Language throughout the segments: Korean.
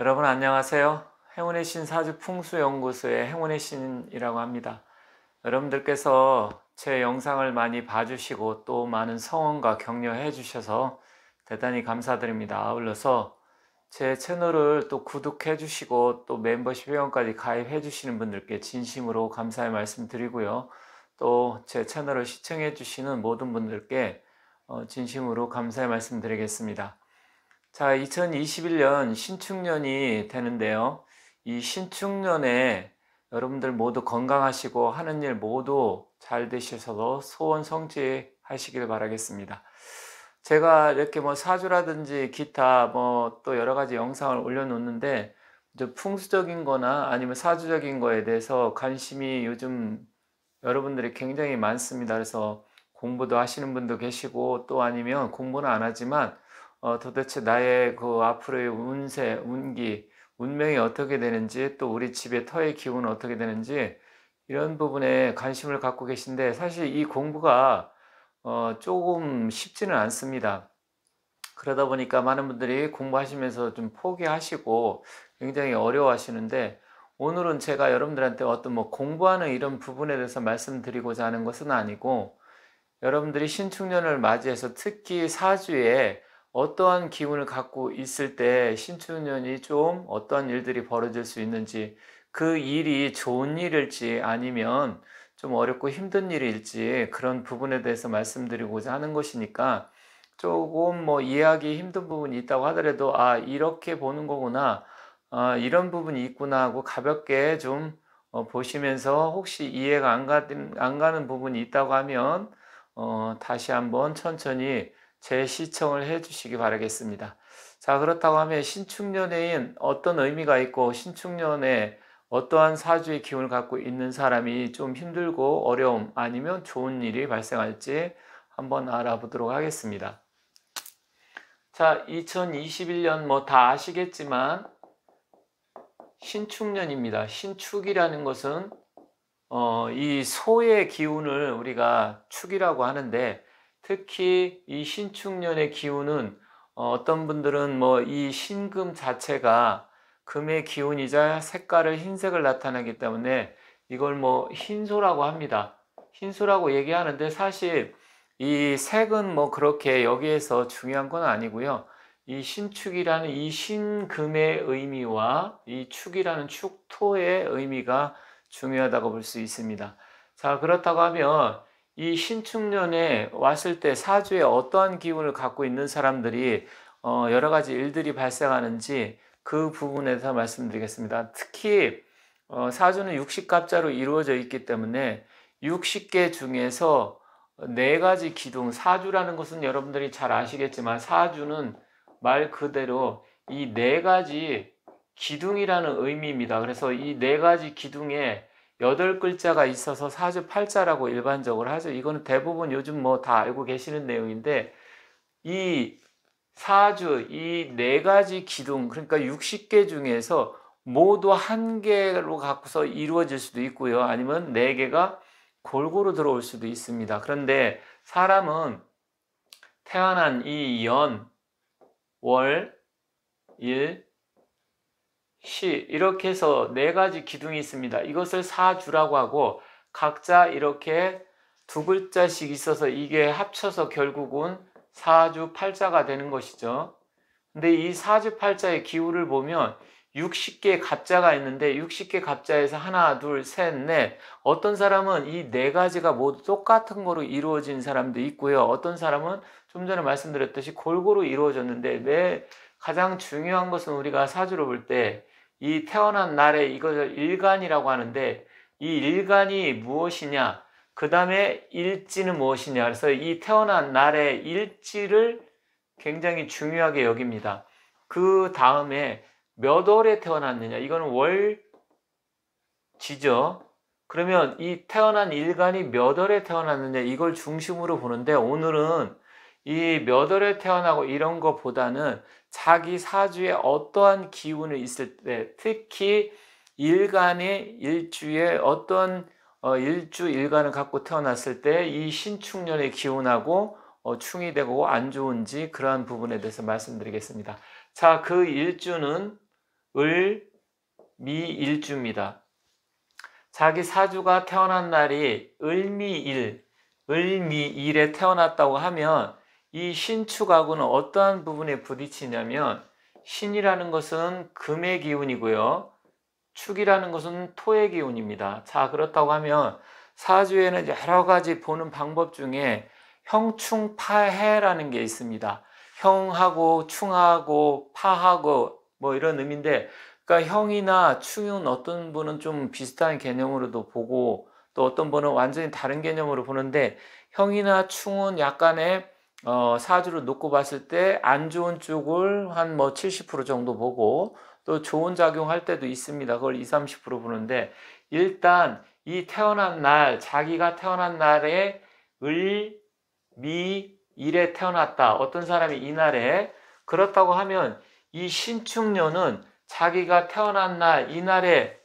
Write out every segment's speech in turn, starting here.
여러분 안녕하세요. 행운의 신 사주 풍수연구소의 행운의 신이라고 합니다. 여러분들께서 제 영상을 많이 봐주시고 또 많은 성원과 격려해 주셔서 대단히 감사드립니다. 아울러서 제 채널을 또 구독해 주시고 또 멤버십 회원까지 가입해 주시는 분들께 진심으로 감사의 말씀 드리고요. 또 제 채널을 시청해 주시는 모든 분들께 진심으로 감사의 말씀 드리겠습니다. 자, 2021년 신축년이 되는데요. 이 신축년에 여러분들 모두 건강하시고 하는 일 모두 잘 되셔서 소원 성취하시길 바라겠습니다. 제가 이렇게 뭐 사주라든지 기타 뭐 또 여러 가지 영상을 올려놓는데 풍수적인 거나 아니면 사주적인 거에 대해서 관심이 요즘 여러분들이 굉장히 많습니다. 그래서 공부도 하시는 분도 계시고 또 아니면 공부는 안 하지만 도대체 나의 그 앞으로의 운세, 운기, 운명이 어떻게 되는지 또 우리 집의 터의 기운은 어떻게 되는지 이런 부분에 관심을 갖고 계신데 사실 이 공부가 조금 쉽지는 않습니다. 그러다 보니까 많은 분들이 공부하시면서 좀 포기하시고 굉장히 어려워하시는데 오늘은 제가 여러분들한테 어떤 뭐 공부하는 이런 부분에 대해서 말씀드리고자 하는 것은 아니고 여러분들이 신축년을 맞이해서 특히 사주에 어떠한 기운을 갖고 있을 때 신축년이 좀 어떠한 일들이 벌어질 수 있는지 그 일이 좋은 일일지 아니면 좀 어렵고 힘든 일일지 그런 부분에 대해서 말씀드리고자 하는 것이니까 조금 뭐 이해하기 힘든 부분이 있다고 하더라도 아 이렇게 보는 거구나 아 이런 부분이 있구나 하고 가볍게 좀 보시면서 혹시 이해가 안 가는 부분이 있다고 하면 다시 한번 천천히 재시청을 해 주시기 바라겠습니다. 자, 그렇다고 하면 신축년에는 어떤 의미가 있고 신축년에 어떠한 사주의 기운을 갖고 있는 사람이 좀 힘들고 어려움 아니면 좋은 일이 발생할지 한번 알아보도록 하겠습니다. 자, 2021년 뭐 다 아시겠지만 신축년입니다. 신축이라는 것은 이 소의 기운을 우리가 축이라고 하는데 특히 이 신축년의 기운은 어떤 분들은 뭐 이 신금 자체가 금의 기운이자 색깔을 흰색을 나타내기 때문에 이걸 뭐 흰소라고 합니다. 흰소라고 얘기하는데 사실 이 색은 뭐 그렇게 여기에서 중요한 건 아니고요. 이 신축이라는 이 신금의 의미와 이 축이라는 축토의 의미가 중요하다고 볼 수 있습니다. 자, 그렇다고 하면 이 신축년에 왔을 때 사주에 어떠한 기운을 갖고 있는 사람들이 여러 가지 일들이 발생하는지 그 부분에 대해서 말씀드리겠습니다. 특히 사주는 60갑자로 이루어져 있기 때문에 60개 중에서 네 가지 기둥, 사주라는 것은 여러분들이 잘 아시겠지만 사주는 말 그대로 이 네 가지 기둥이라는 의미입니다. 그래서 이 네 가지 기둥에 8글자가 있어서 사주팔자라고 일반적으로 하죠. 이거는 대부분 요즘 뭐 다 알고 계시는 내용인데 이 사주, 이 네 가지 기둥, 그러니까 60개 중에서 모두 한 개로 갖고서 이루어질 수도 있고요. 아니면 네 개가 골고루 들어올 수도 있습니다. 그런데 사람은 태어난 이 연, 월, 일, 시 이렇게 해서 네 가지 기둥이 있습니다. 이것을 사주라고 하고 각자 이렇게 두 글자씩 있어서 이게 합쳐서 결국은 사주팔자가 되는 것이죠. 근데 이 사주팔자의 기호를 보면 60개 갑자가 있는데 60개 갑자에서 하나, 둘, 셋, 넷 어떤 사람은 이 네 가지가 모두 똑같은 거로 이루어진 사람도 있고요. 어떤 사람은 좀 전에 말씀드렸듯이 골고루 이루어졌는데 가장 중요한 것은 우리가 사주로 볼 때 이 태어난 날에 이것을 일간이라고 하는데 이 일간이 무엇이냐 그 다음에 일지는 무엇이냐 그래서 이 태어난 날의 일지를 굉장히 중요하게 여깁니다. 그 다음에 몇 월에 태어났느냐 이거는 월지죠. 그러면 이 태어난 일간이 몇 월에 태어났느냐 이걸 중심으로 보는데 오늘은 이 몇 월에 태어나고 이런 것보다는 자기 사주에 어떠한 기운이 있을 때 특히 일간의 일주에 어떤 일주 일간을 갖고 태어났을 때 이 신축년의 기운하고 충이 되고 안 좋은지 그러한 부분에 대해서 말씀드리겠습니다. 자, 그 일주는 을미일주입니다. 자기 사주가 태어난 날이 을미일에 태어났다고 하면 이 신축하고는 어떠한 부분에 부딪히냐면 신이라는 것은 금의 기운이고요. 축이라는 것은 토의 기운입니다. 자, 그렇다고 하면 사주에는 여러 가지 보는 방법 중에 형충파해라는 게 있습니다. 형하고 충하고 파하고 뭐 이런 의미인데, 그러니까 형이나 충은 어떤 분은 좀 비슷한 개념으로도 보고 또 어떤 분은 완전히 다른 개념으로 보는데, 형이나 충은 약간의 사주를 놓고 봤을 때 안 좋은 쪽을 한 뭐 70% 정도 보고 또 좋은 작용할 때도 있습니다. 그걸 20, 30% 보는데, 일단 이 태어난 날, 자기가 태어난 날에 을, 미, 일에 태어났다. 어떤 사람이 이날에, 그렇다고 하면 이 신축년은 자기가 태어난 날 이날에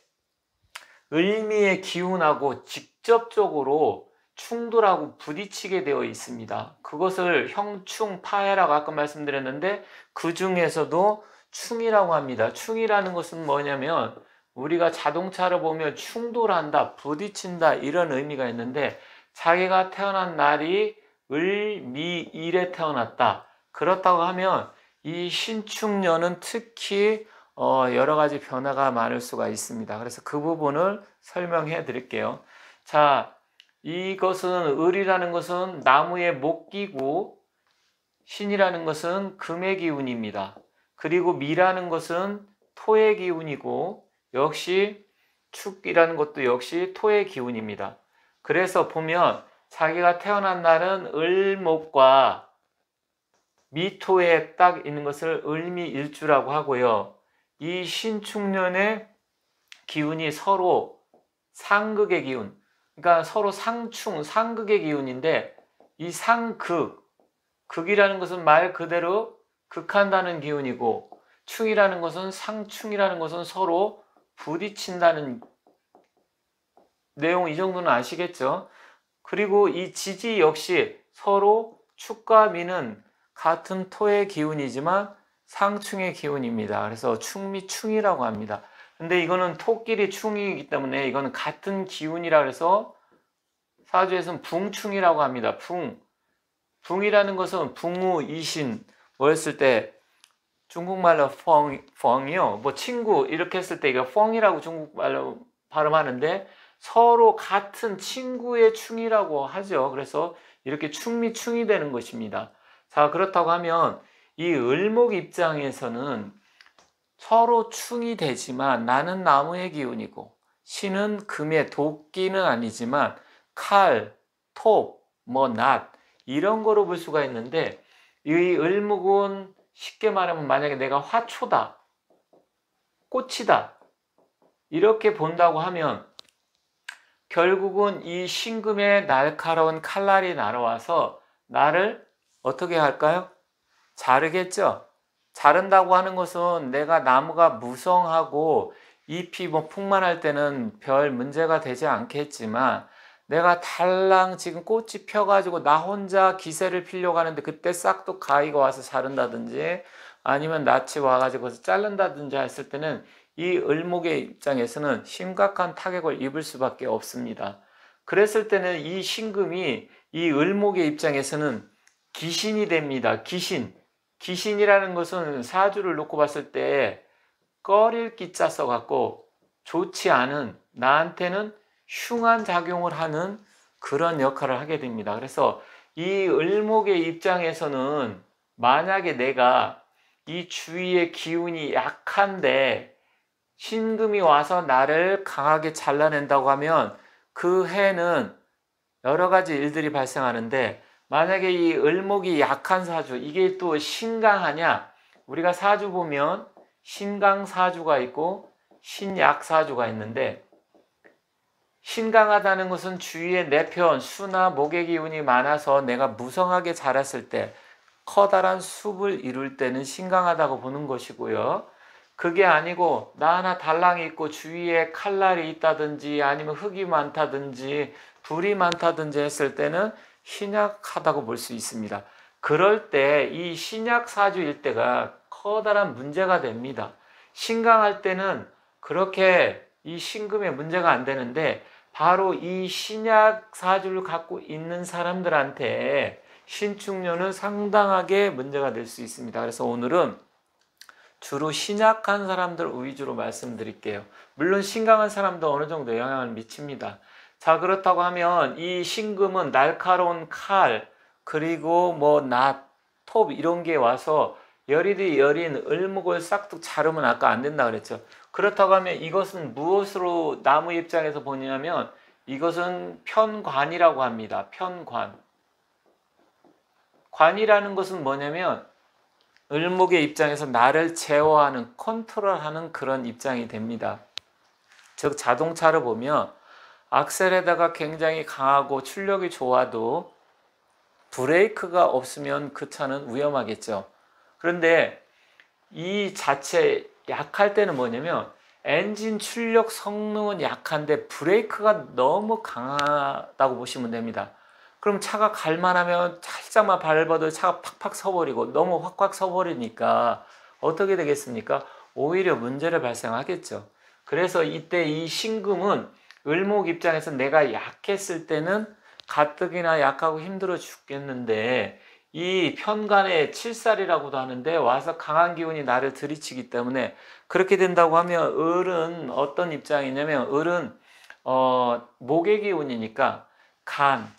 을미의 기운하고 직접적으로 충돌하고 부딪히게 되어 있습니다. 그것을 형충파해라고 아까 말씀드렸는데, 그 중에서도 충이라고 합니다. 충이라는 것은 뭐냐면 우리가 자동차를 보면 충돌한다, 부딪힌다 이런 의미가 있는데, 자기가 태어난 날이 을미일에 태어났다. 그렇다고 하면 이 신축년은 특히 여러 가지 변화가 많을 수가 있습니다. 그래서 그 부분을 설명해 드릴게요. 자, 이것은 을이라는 것은 나무의 목기고 신이라는 것은 금의 기운입니다. 그리고 미라는 것은 토의 기운이고 역시 축이라는 것도 역시 토의 기운입니다. 그래서 보면 자기가 태어난 날은 을목과 미토에 딱 있는 것을 을미일주라고 하고요. 이 신축년의 기운이 서로 상극의 기운, 그러니까 서로 상충, 상극의 기운인데, 이 상극, 극이라는 것은 말 그대로 극한다는 기운이고, 충이라는 것은 상충이라는 것은 서로 부딪힌다는 내용, 이 정도는 아시겠죠? 그리고 이 지지 역시 서로 축과 미는 같은 토의 기운이지만 상충의 기운입니다. 그래서 충미충이라고 합니다. 근데 이거는 토끼리 충이기 때문에 이거는 같은 기운이라 그래서 사주에서는 붕충이라고 합니다. 붕이라는 것은 붕우 이신 뭐였을 때 중국말로 펑이요. 뭐 친구 이렇게 했을 때 이거 펑이라고 중국말로 발음하는데, 서로 같은 친구의 충이라고 하죠. 그래서 이렇게 충미충이 되는 것입니다. 자, 그렇다고 하면 이 을목 입장에서는 서로 충이 되지만 나는 나무의 기운이고 신은 금의 도끼는 아니지만 칼, 톱, 뭐 낫 이런 거로 볼 수가 있는데, 이 을목은 쉽게 말하면 만약에 내가 화초다, 꽃이다 이렇게 본다고 하면 결국은 이 신금의 날카로운 칼날이 날아와서 나를 어떻게 할까요? 자르겠죠. 자른다고 하는 것은 내가 나무가 무성하고 잎이 뭐 풍만할 때는 별 문제가 되지 않겠지만, 내가 달랑 지금 꽃이 펴가지고 나 혼자 기세를 피려고 하는데 그때 싹둑 가위가 와서 자른다든지 아니면 낯이 와가지고 자른다든지 했을 때는 이 을목의 입장에서는 심각한 타격을 입을 수밖에 없습니다. 그랬을 때는 이 신금이 이 을목의 입장에서는 기신이 됩니다. 기신이라는 것은 사주를 놓고 봤을 때 꺼릴 기자 써갖고 좋지 않은, 나한테는 흉한 작용을 하는 그런 역할을 하게 됩니다. 그래서 이 을목의 입장에서는 만약에 내가 이 주위의 기운이 약한데 신금이 와서 나를 강하게 잘라낸다고 하면 그 해는 여러 가지 일들이 발생하는데, 만약에 이 을목이 약한 사주, 이게 또 신강하냐? 우리가 사주 보면 신강사주가 있고 신약사주가 있는데, 신강하다는 것은 주위에 내 편, 수나 목의 기운이 많아서 내가 무성하게 자랐을 때 커다란 숲을 이룰 때는 신강하다고 보는 것이고요. 그게 아니고 나 하나 달랑이 있고 주위에 칼날이 있다든지 아니면 흙이 많다든지 불이 많다든지 했을 때는 신약하다고 볼 수 있습니다. 그럴 때 이 신약사주일 때가 커다란 문제가 됩니다. 신강할 때는 그렇게 이 신금에 문제가 안 되는데 바로 이 신약 사주를 갖고 있는 사람들한테 신축년은 상당하게 문제가 될 수 있습니다. 그래서 오늘은 주로 신약한 사람들 위주로 말씀드릴게요. 물론 신강한 사람도 어느 정도 영향을 미칩니다. 자, 그렇다고 하면 이 신금은 날카로운 칼, 그리고 뭐 낫, 톱 이런 게 와서 열이디 열인 을목을 싹둑 자르면 아까 안 된다 그랬죠. 그렇다고 하면 이것은 무엇으로 나무 입장에서 보냐면 이것은 편관이라고 합니다. 편관. 관이라는 것은 뭐냐면 을목의 입장에서 나를 제어하는, 컨트롤하는 그런 입장이 됩니다. 즉 자동차를 보면 악셀에다가 굉장히 강하고 출력이 좋아도 브레이크가 없으면 그 차는 위험하겠죠. 그런데 이 자체 약할 때는 뭐냐면 엔진 출력 성능은 약한데 브레이크가 너무 강하다고 보시면 됩니다. 그럼 차가 갈만하면 살짝만 밟아도 차가 팍팍 서버리고 너무 확확 서버리니까 어떻게 되겠습니까? 오히려 문제를 발생하겠죠. 그래서 이때 이 신금은 을목 입장에서 내가 약했을 때는 가뜩이나 약하고 힘들어 죽겠는데 이 편간의 칠살이라고도 하는데 와서 강한 기운이 나를 들이치기 때문에 그렇게 된다고 하면 을은 어떤 입장이냐면 을은 목의 기운이니까 간,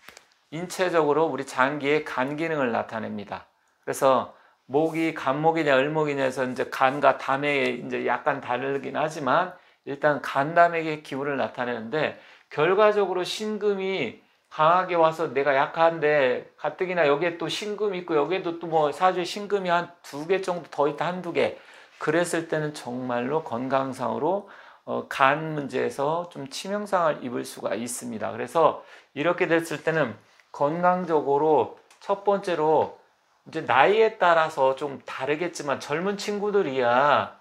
인체적으로 우리 장기의 간 기능을 나타냅니다. 그래서 목이 간목이냐 을목이냐 해서 이제 간과 담의 이제 약간 다르긴 하지만 일단 간담의 기운을 나타내는데 결과적으로 신금이 강하게 와서 내가 약한데 가뜩이나 여기에 또 신금이 있고 여기에도 또 뭐 사주에 신금이 한 2개 정도 더 있다, 한두 개. 그랬을 때는 정말로 건강상으로 간 문제에서 좀 치명상을 입을 수가 있습니다. 그래서 이렇게 됐을 때는 건강적으로 첫 번째로 이제 나이에 따라서 좀 다르겠지만 젊은 친구들이야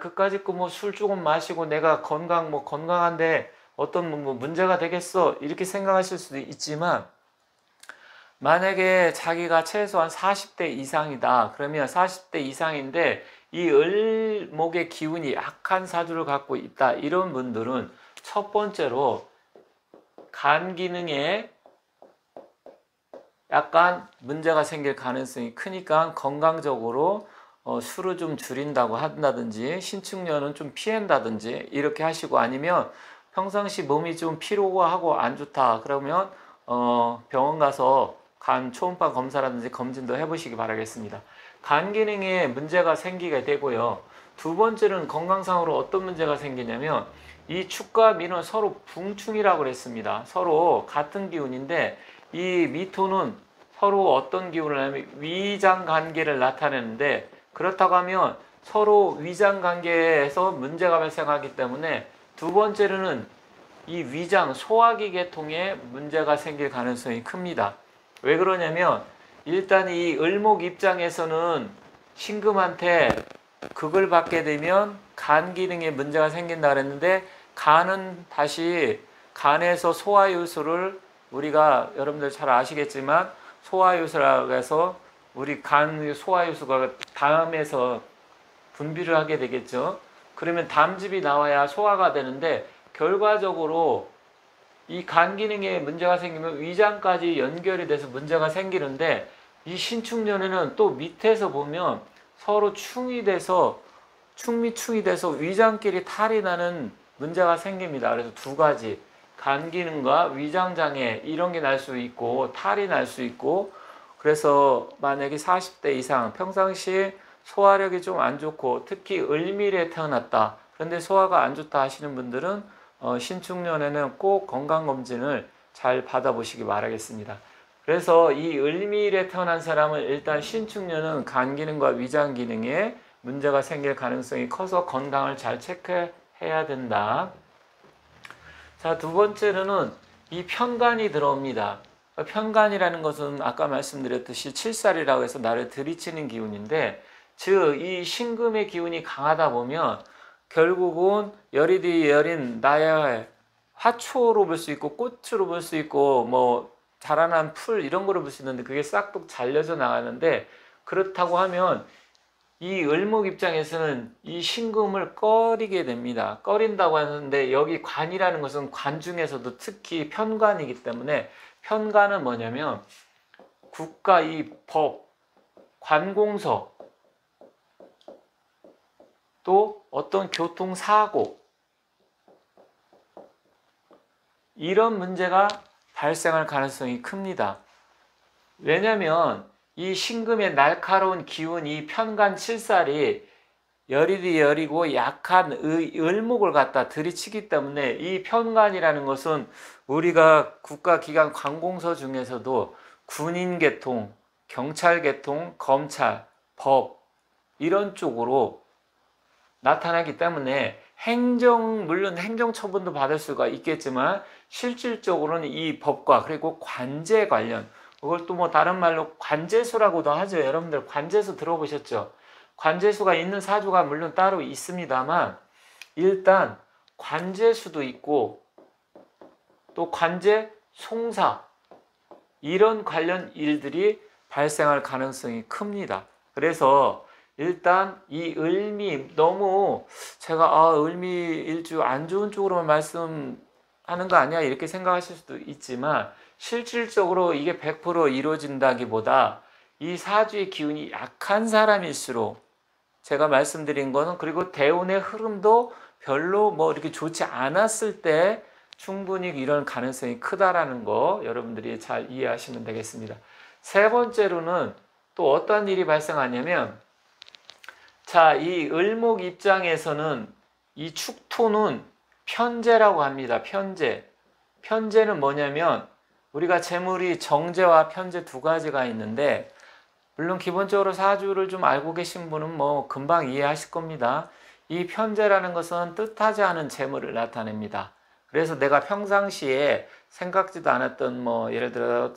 그까짓 거 뭐 술 조금 마시고 내가 건강한데 어떤 뭐 문제가 되겠어 이렇게 생각하실 수도 있지만 만약에 자기가 최소한 40대 이상이다 그러면 40대 이상인데 이 을목의 기운이 약한 사주를 갖고 있다 이런 분들은 첫 번째로 간 기능에 약간 문제가 생길 가능성이 크니까 건강적으로 술을 좀 줄인다고 한다든지 신축년은 좀 피한다든지 이렇게 하시고 아니면 평상시 몸이 좀 피로하고 안 좋다 그러면 병원 가서 간 초음파 검사라든지 검진도 해보시기 바라겠습니다. 간 기능에 문제가 생기게 되고요. 두 번째는 건강상으로 어떤 문제가 생기냐면 이 축과 미는 서로 붕충이라고 그랬습니다. 서로 같은 기운인데 이 미토는 서로 어떤 기운을 하냐면 위장 관계를 나타내는데 그렇다고 하면 서로 위장 관계에서 문제가 발생하기 때문에 두 번째로는 이 위장 소화기 계통에 문제가 생길 가능성이 큽니다. 왜 그러냐면 일단 이 을목 입장에서는 신금한테 극을 받게 되면 간 기능에 문제가 생긴다 그랬는데 간은 다시 간에서 소화효소를 우리가 여러분들 잘 아시겠지만 소화효소라고 해서 우리 간 소화효소가 담에서 분비를 하게 되겠죠. 그러면 담즙이 나와야 소화가 되는데 결과적으로 이 간 기능에 문제가 생기면 위장까지 연결이 돼서 문제가 생기는데 이 신축년에는 또 밑에서 보면 서로 충이 돼서 충이 돼서 위장끼리 탈이 나는 문제가 생깁니다. 그래서 두 가지 간 기능과 위장 장애 이런 게 날 수 있고 탈이 날 수 있고 그래서 만약에 40대 이상 평상시에 소화력이 좀 안 좋고 특히 을밀에 태어났다 그런데 소화가 안 좋다 하시는 분들은 신축년에는 꼭 건강검진을 잘 받아보시기 바라겠습니다. 그래서 이 을밀에 태어난 사람은 일단 신축년은 간 기능과 위장 기능에 문제가 생길 가능성이 커서 건강을 잘 체크해야 된다. 자, 두 번째로는 이 편간이 들어옵니다. 편간이라는 것은 아까 말씀드렸듯이 칠살이라고 해서 나를 들이치는 기운인데 즉 이 신금의 기운이 강하다 보면 결국은 열이디 열인 나의 화초로 볼 수 있고 꽃으로 볼 수 있고 뭐 자라난 풀 이런 거로 볼 수 있는데 그게 싹둑 잘려져 나가는데 그렇다고 하면 이 을목 입장에서는 이 신금을 꺼리게 됩니다. 꺼린다고 하는데 여기 관이라는 것은 관 중에서도 특히 편관이기 때문에 편관은 뭐냐면 국가 이 법, 관공서 또 어떤 교통사고 이런 문제가 발생할 가능성이 큽니다. 왜냐하면 이 신금의 날카로운 기운이 편관 칠살이 열이 열이고 약한 을목을 갖다 들이치기 때문에 이 편관이라는 것은 우리가 국가기관 관공서 중에서도 군인계통, 경찰계통, 검찰, 법 이런 쪽으로 나타나기 때문에 물론 행정처분도 받을 수가 있겠지만 실질적으로는 이 법과 그리고 관제 관련 그걸 또 뭐 다른 말로 관제수라고도 하죠. 여러분들 관제수 들어보셨죠? 관제수가 있는 사주가 물론 따로 있습니다만 일단 관제수도 있고 또 관제 송사 이런 관련 일들이 발생할 가능성이 큽니다. 그래서 일단 이 을미 너무 제가 을미일주 안 좋은 쪽으로만 말씀하는 거 아니야 이렇게 생각하실 수도 있지만 실질적으로 이게 100% 이루어진다기보다 이 사주의 기운이 약한 사람일수록 제가 말씀드린 거는 그리고 대운의 흐름도 별로 뭐 이렇게 좋지 않았을 때 충분히 이런 가능성이 크다라는 거 여러분들이 잘 이해하시면 되겠습니다. 세 번째로는 또 어떤 일이 발생하냐면 자, 이 을목 입장에서는 이 축토는 편재라고 합니다. 편재. 편재는 뭐냐면 우리가 재물이 정재와 편재 두 가지가 있는데 물론 기본적으로 사주를 좀 알고 계신 분은 뭐 금방 이해하실 겁니다. 이 편재라는 것은 뜻하지 않은 재물을 나타냅니다. 그래서 내가 평상시에 생각지도 않았던 뭐 예를 들어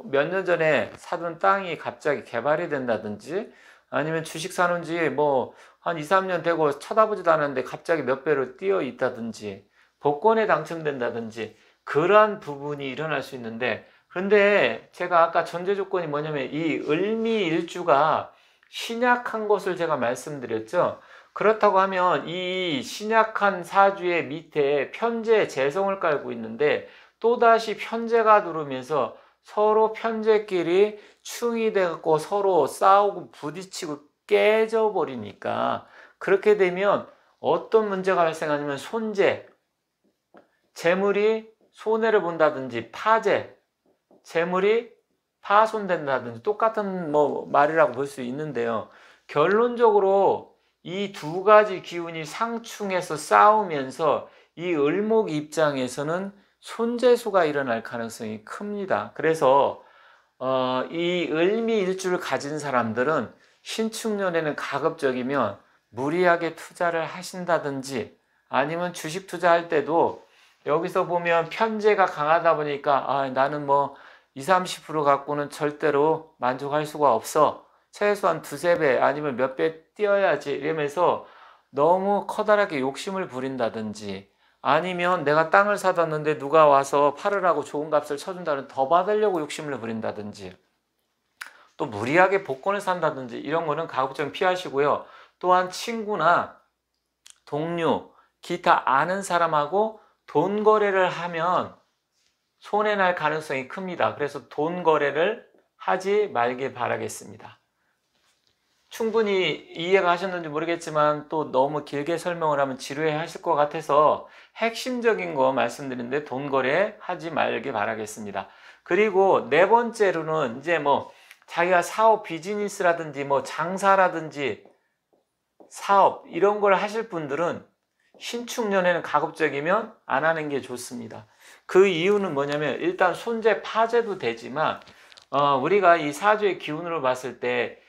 몇 년 전에 사둔 땅이 갑자기 개발이 된다든지 아니면 주식 사는 지 뭐 한 2, 3년 되고 쳐다보지도 않았는데 갑자기 몇 배로 뛰어 있다든지 복권에 당첨된다든지 그러한 부분이 일어날 수 있는데 그런데 제가 아까 전제 조건이 뭐냐면 이 을미일주가 신약한 것을 제가 말씀드렸죠. 그렇다고 하면 이 신약한 사주의 밑에 편재 재성을 깔고 있는데 또다시 편재가 들어오면서 서로 편재끼리 충이 되고 서로 싸우고 부딪히고 깨져버리니까 그렇게 되면 어떤 문제가 발생하냐면 손재, 재물이 손해를 본다든지 파재, 재물이 파손된다든지 똑같은 뭐 말이라고 볼 수 있는데요. 결론적으로 이 두 가지 기운이 상충해서 싸우면서 이 을목 입장에서는 손재수가 일어날 가능성이 큽니다. 그래서 이 을미일주를 가진 사람들은 신축년에는 가급적이면 무리하게 투자를 하신다든지 아니면 주식 투자할 때도 여기서 보면 편재가 강하다 보니까 나는 뭐 20, 30% 갖고는 절대로 만족할 수가 없어. 최소한 두세 배 아니면 몇 배 뛰어야지 이러면서 너무 커다랗게 욕심을 부린다든지 아니면 내가 땅을 사뒀는데 누가 와서 팔으라고 좋은 값을 쳐준다는 더 받으려고 욕심을 부린다든지 또 무리하게 복권을 산다든지 이런 거는 가급적 피하시고요. 또한 친구나 동료, 기타 아는 사람하고 돈 거래를 하면 손해날 가능성이 큽니다. 그래서 돈 거래를 하지 말길 바라겠습니다. 충분히 이해가 하셨는지 모르겠지만 또 너무 길게 설명을 하면 지루해 하실 것 같아서 핵심적인 거 말씀드리는데 돈 거래 하지 말길 바라겠습니다. 그리고 네 번째로는 이제 뭐 자기가 사업 비즈니스라든지 뭐 장사라든지 사업 이런 걸 하실 분들은 신축년에는 가급적이면 안 하는 게 좋습니다. 그 이유는 뭐냐면 일단 손재 파재도 되지만 우리가 이 사주의 기운으로 봤을 때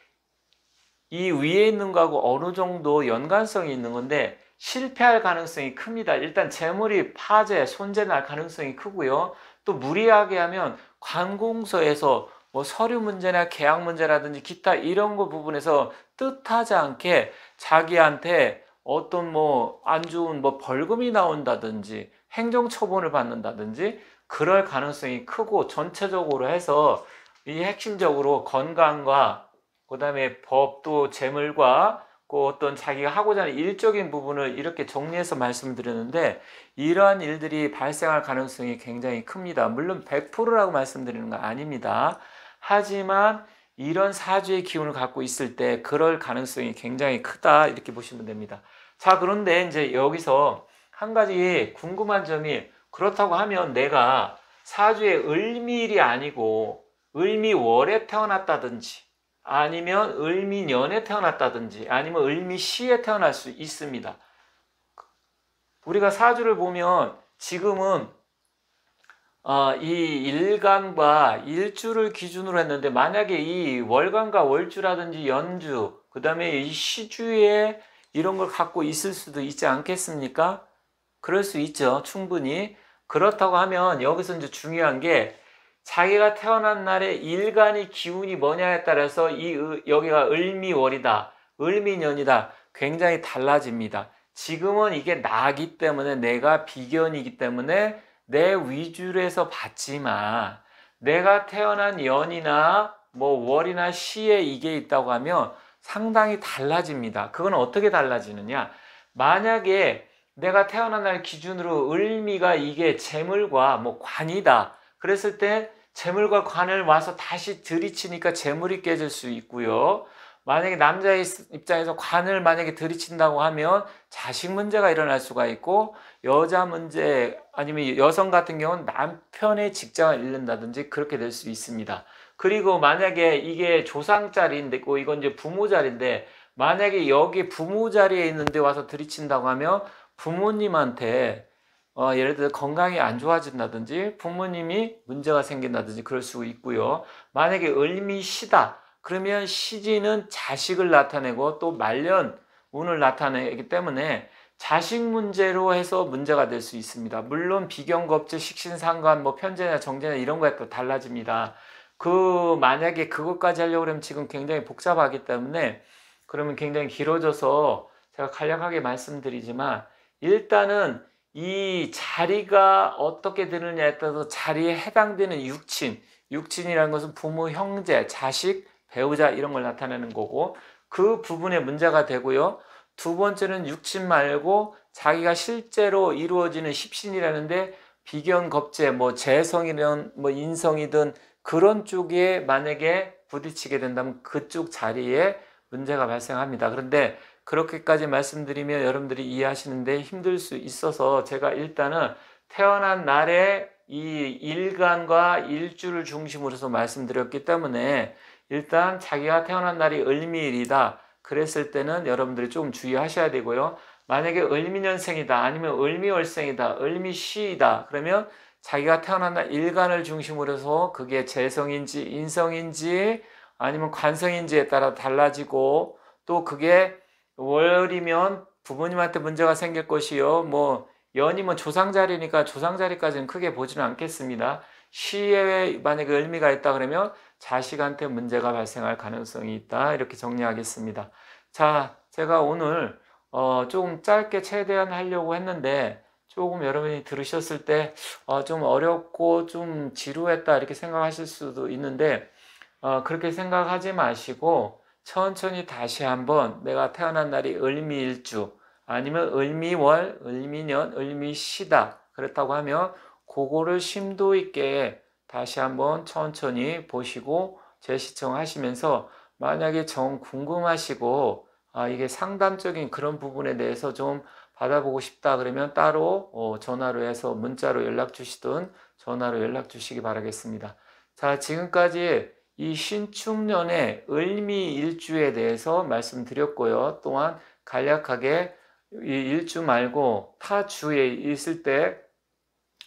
이 위에 있는 거하고 어느 정도 연관성이 있는 건데 실패할 가능성이 큽니다. 일단 재물이 파재, 손재 날 가능성이 크고요. 또 무리하게 하면 관공서에서 뭐 서류 문제나 계약 문제라든지 기타 이런 거 부분에서 뜻하지 않게 자기한테 어떤 뭐 안 좋은 뭐 벌금이 나온다든지 행정처분을 받는다든지 그럴 가능성이 크고 전체적으로 해서 이 핵심적으로 건강과 그 다음에 법도 재물과 그 어떤 자기가 하고자 하는 일적인 부분을 이렇게 정리해서 말씀드렸는데 이러한 일들이 발생할 가능성이 굉장히 큽니다. 물론 100%라고 말씀드리는 건 아닙니다. 하지만 이런 사주의 기운을 갖고 있을 때 그럴 가능성이 굉장히 크다 이렇게 보시면 됩니다. 자, 그런데 이제 여기서 한 가지 궁금한 점이 그렇다고 하면 내가 사주의 을미일이 아니고 을미월에 태어났다든지 아니면 을미년에 태어났다든지 아니면 을미시에 태어날 수 있습니다. 우리가 사주를 보면 지금은 이 일간과 일주를 기준으로 했는데 만약에 이 월간과 월주라든지 연주 그 다음에 이 시주에 이런 걸 갖고 있을 수도 있지 않겠습니까? 그럴 수 있죠. 충분히. 그렇다고 하면 여기서 이제 중요한 게 자기가 태어난 날의 일간의 기운이 뭐냐에 따라서 여기가 을미월이다, 을미년이다 굉장히 달라집니다. 지금은 이게 나기 때문에 내가 비견이기 때문에 내 위주로 해서 봤지만 내가 태어난 연이나 뭐 월이나 시에 이게 있다고 하면 상당히 달라집니다. 그건 어떻게 달라지느냐? 만약에 내가 태어난 날 기준으로 을미가 이게 재물과 뭐 관이다. 그랬을 때 재물과 관을 와서 다시 들이치니까 재물이 깨질 수 있고요. 만약에 남자의 입장에서 관을 만약에 들이친다고 하면 자식 문제가 일어날 수가 있고 여자 문제 아니면 여성 같은 경우는 남편의 직장을 잃는다든지 그렇게 될 수 있습니다. 그리고 만약에 이게 조상 자리인데 이건 이제 부모 자리인데 만약에 여기 부모 자리에 있는데 와서 들이친다고 하면 부모님한테 예를 들어 건강이 안 좋아진다든지 부모님이 문제가 생긴다든지 그럴 수 있고요. 만약에 을미시다 그러면 시지는 자식을 나타내고 또 말년 운을 나타내기 때문에 자식 문제로 해서 문제가 될 수 있습니다. 물론 비견겁제, 식신상관, 뭐 편제나 정제나 이런 거에 또 달라집니다. 만약에 그것까지 하려고 그러면 지금 굉장히 복잡하기 때문에 그러면 굉장히 길어져서 제가 간략하게 말씀드리지만 일단은 이 자리가 어떻게 되느냐에 따라서 자리에 해당되는 육친이라는 것은 부모, 형제, 자식, 배우자 이런 걸 나타내는 거고 그 부분에 문제가 되고요. 두 번째는 육친 말고 자기가 실제로 이루어지는 십신이라는데 비견, 겁재, 뭐 재성이든 뭐 인성이든 그런 쪽에 만약에 부딪히게 된다면 그쪽 자리에 문제가 발생합니다. 그런데 그렇게까지 말씀드리면 여러분들이 이해하시는데 힘들 수 있어서 제가 일단은 태어난 날에 이 일간과 일주를 중심으로서 말씀드렸기 때문에 일단 자기가 태어난 날이 을미일이다. 그랬을 때는 여러분들이 좀 주의하셔야 되고요. 만약에 을미년생이다. 아니면 을미월생이다. 을미시이다. 그러면 자기가 태어난 날 일간을 중심으로 해서 그게 재성인지 인성인지 아니면 관성인지에 따라 달라지고 또 그게 월이면 부모님한테 문제가 생길 것이요. 뭐 연이면 조상자리니까 조상자리까지는 크게 보지는 않겠습니다. 시에 만약에 을미가 있다 그러면 자식한테 문제가 발생할 가능성이 있다. 이렇게 정리하겠습니다. 자, 제가 오늘 조금 짧게 최대한 하려고 했는데 조금 여러분이 들으셨을 때 좀 어렵고 좀 지루했다 이렇게 생각하실 수도 있는데 그렇게 생각하지 마시고 천천히 다시 한번 내가 태어난 날이 을미일주 아니면 을미월, 을미년, 을미시다 그렇다고 하면 그거를 심도 있게 다시 한번 천천히 보시고 재시청하시면서 만약에 정 궁금하시고 이게 상담적인 그런 부분에 대해서 좀 받아보고 싶다 그러면 따로 전화로 해서 문자로 연락 주시든 전화로 연락 주시기 바라겠습니다. 자, 지금까지 이 신축년의 을미일주에 대해서 말씀드렸고요. 또한 간략하게 이 일주 말고 타 주에 있을 때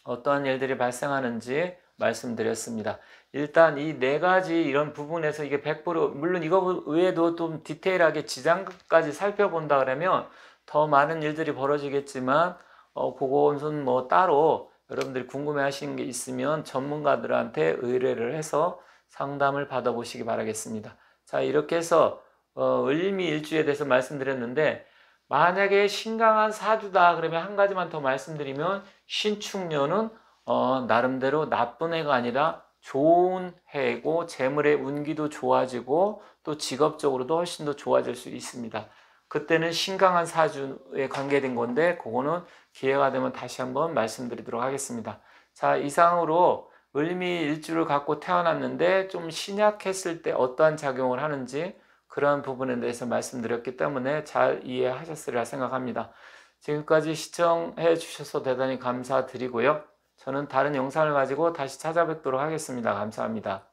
어떠한 일들이 발생하는지 말씀드렸습니다. 일단 이 네 가지 이런 부분에서 이게 100% 물론 이거 외에도 좀 디테일하게 지장까지 살펴본다 그러면 더 많은 일들이 벌어지겠지만 그것은 뭐 따로 여러분들이 궁금해 하시는 게 있으면 전문가들한테 의뢰를 해서 상담을 받아보시기 바라겠습니다. 자, 이렇게 해서 을미일주에 대해서 말씀드렸는데 만약에 신강한 사주다 그러면 한 가지만 더 말씀드리면 신축년은 나름대로 나쁜 해가 아니라 좋은 해이고 재물의 운기도 좋아지고 또 직업적으로도 훨씬 더 좋아질 수 있습니다. 그때는 신강한 사주에 관계된 건데 그거는 기회가 되면 다시 한번 말씀드리도록 하겠습니다. 자, 이상으로 을미일주를 갖고 태어났는데 좀 신약했을 때 어떠한 작용을 하는지 그런 부분에 대해서 말씀드렸기 때문에 잘 이해하셨으리라 생각합니다. 지금까지 시청해 주셔서 대단히 감사드리고요. 저는 다른 영상을 가지고 다시 찾아뵙도록 하겠습니다. 감사합니다.